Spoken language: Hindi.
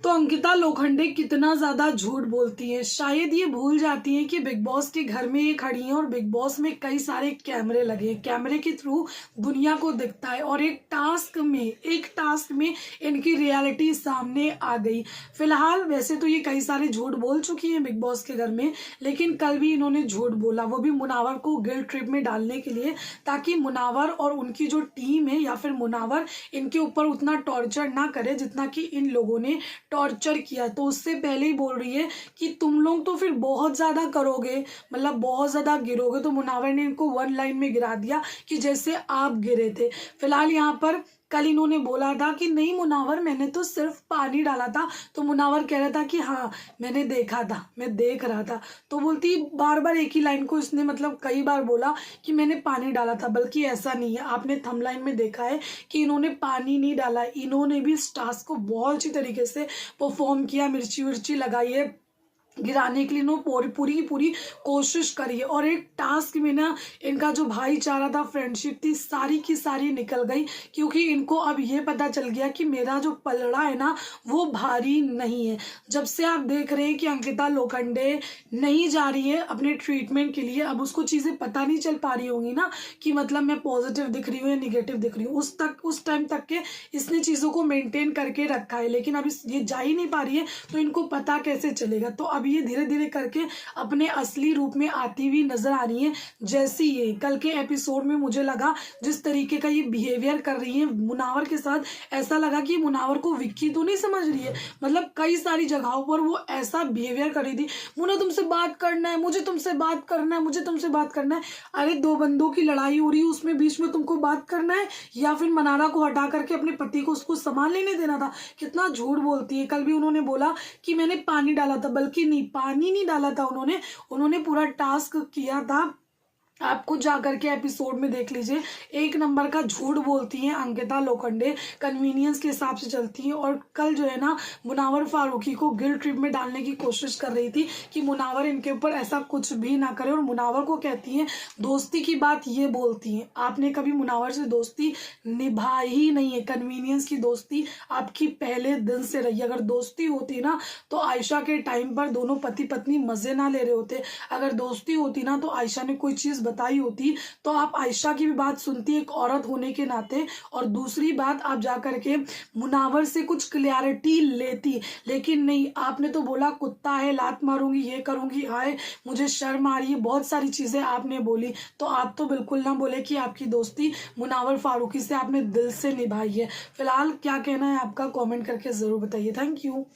तो अंकिता लोखंडे कितना ज्यादा झूठ बोलती है। शायद ये भूल जाती है कि बिग बॉस के घर में ये खड़ी हैं और बिग बॉस में कई सारे कैमरे लगे हैं। कैमरे के थ्रू दुनिया को दिखता है और एक टास्क में इनकी रियलिटी सामने आ गई। फिलहाल वैसे तो ये कई सारे झूठ बोल चुकी हैं बिग बॉस के घर में, लेकिन कल भी इन्होंने झूठ बोला, वो भी मुनावर को गिल्ट ट्रिप में डालने के लिए, ताकि मुनावर और उनकी जो टीम है या फिर मुनावर इनके ऊपर उतना टॉर्चर ना करे जितना कि इन लोगों ने टॉर्चर किया। तो उससे पहले ही बोल रही है कि तुम लोग तो फिर बहुत ज्यादा करोगे, मतलब बहुत ज्यादा गिरोगे। तो मुनावर ने इनको वन लाइन में गिरा दिया कि जैसे आप गिरे थे। फिलहाल यहाँ पर कल इन्होंने बोला था कि नहीं मुनावर, मैंने तो सिर्फ पानी डाला था। तो मुनावर कह रहा था कि हाँ मैंने देखा था, मैं देख रहा था। तो बोलती बार बार एक ही लाइन को इसने मतलब कई बार बोला कि मैंने पानी डाला था, बल्कि ऐसा नहीं है। आपने थंबलाइन में देखा है कि इन्होंने पानी नहीं डाला, इन्होंने भी इस टास्क को बहुत अच्छी तरीके से परफॉर्म किया, मिर्ची विर्ची लगाई है गिराने के लिए, इन्होंने पूरी की पूरी कोशिश करी है। और एक टास्क में ना इनका जो भाईचारा था, फ्रेंडशिप थी, सारी की सारी निकल गई, क्योंकि इनको अब ये पता चल गया कि मेरा जो पलड़ा है ना वो भारी नहीं है। जब से आप देख रहे हैं कि अंकिता लोखंडे नहीं जा रही है अपने ट्रीटमेंट के लिए, अब उसको चीजें पता नहीं चल पा रही होंगी ना कि मतलब मैं पॉजिटिव दिख रही हूँ या निगेटिव दिख रही हूँ। उस टाइम तक के इसने चीजों को मेंटेन करके रखा है, लेकिन अब ये जा ही नहीं पा रही है तो इनको पता कैसे चलेगा। तो अब ये धीरे धीरे करके अपने असली रूप में आती हुई नजर आ रही है। जैसी ये कल के एपिसोड में मुझे लगा जिस तरीके का ये बिहेवियर कर रही है मुनावर के साथ, ऐसा लगा कि मुनावर को विक्की तो नहीं समझ रही है। मतलब कई सारी जगहों पर वो ऐसा बिहेवियर कर रही थी, मुझे तुमसे बात करना है, मुझे तुमसे बात करना है, मुझे तुमसे बात करना है। अरे दो बंदों की लड़ाई हो रही है, उसमें बीच में तुमको बात करना है, या फिर मनारा को हटा करके अपने पति को उसको सामान लेने देना था। कितना झूठ बोलती है। कल भी उन्होंने बोला कि मैंने पानी डाला था, बल्कि नहीं, पानी नहीं डाला था उन्होंने पूरा टास्क किया था। आप खुद जाकर के एपिसोड में देख लीजिए। एक नंबर का झूठ बोलती हैं अंकिता लोखंडे, कन्वीनियंस के हिसाब से चलती हैं। और कल जो है ना मुनावर फारूकी को गिल्ट ट्रिप में डालने की कोशिश कर रही थी कि मुनावर इनके ऊपर ऐसा कुछ भी ना करे, और मुनावर को कहती हैं दोस्ती की बात ये बोलती हैं, आपने कभी मुनावर से दोस्ती निभाई ही नहीं है। कन्वीनियंस की दोस्ती आपकी पहले दिन से रही। अगर दोस्ती होती ना तो आयशा के टाइम पर दोनों पति पत्नी मजे ना ले रहे होते। अगर दोस्ती होती ना तो आयशा ने कोई चीज बताई होती तो आप आयशा की भी बात सुनती एक औरत होने के नाते, और दूसरी बात आप जाकर के मुनावर से कुछ क्लियरिटी लेती। लेकिन नहीं, आपने तो बोला कुत्ता है, लात मारूंगी, ये करूंगी, हाय मुझे शर्म आ रही है, बहुत सारी चीजें आपने बोली। तो आप तो बिल्कुल ना बोले कि आपकी दोस्ती मुनावर फारूकी से आपने दिल से निभाई है। फिलहाल क्या कहना है आपका, कमेंट करके जरूर बताइए। Thank you.